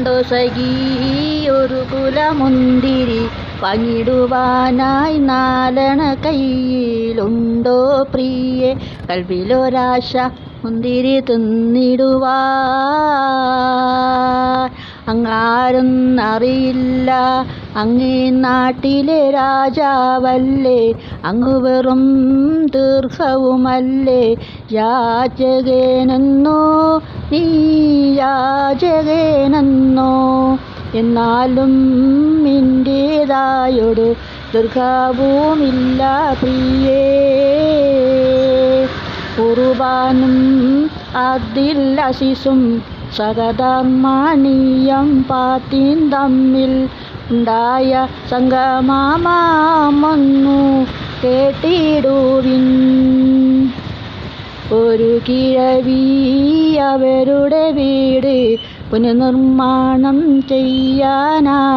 ഉണ്ടോ സഖി ഒരു കുലമുന്തിരി പങ്കിടുവാനായി നാലണ കയ്യിലുണ്ടോ പ്രിയേ കൽവിലൊരാശ മുന്തിരി തിന്നിടുവാൻ അങ്ങാരെന്നറിയില്ല അങ്ങേ നാട്ടിലെ രാജാവല്ലേ അങ്ങ് വെറും ദീർഘവുമല്ലേ യാചകനെന്നോ നീ യാചകനെന്നോ എന്നാലും നിൻ്റേതായൊരു ദീർഘവുമില്ല പ്രിയേ കുർബാനും അതിൽ അസിസും സഹധർമ്മണീയം പാത്തിൻ തമ്മിൽ ഉണ്ടായ സംഗമമൊന്നു കേട്ടിടുവിൻ ഒരു കിഴവി അവരുടെ വീട് പുനർനിർമ്മാണം ചെയ്യാനായി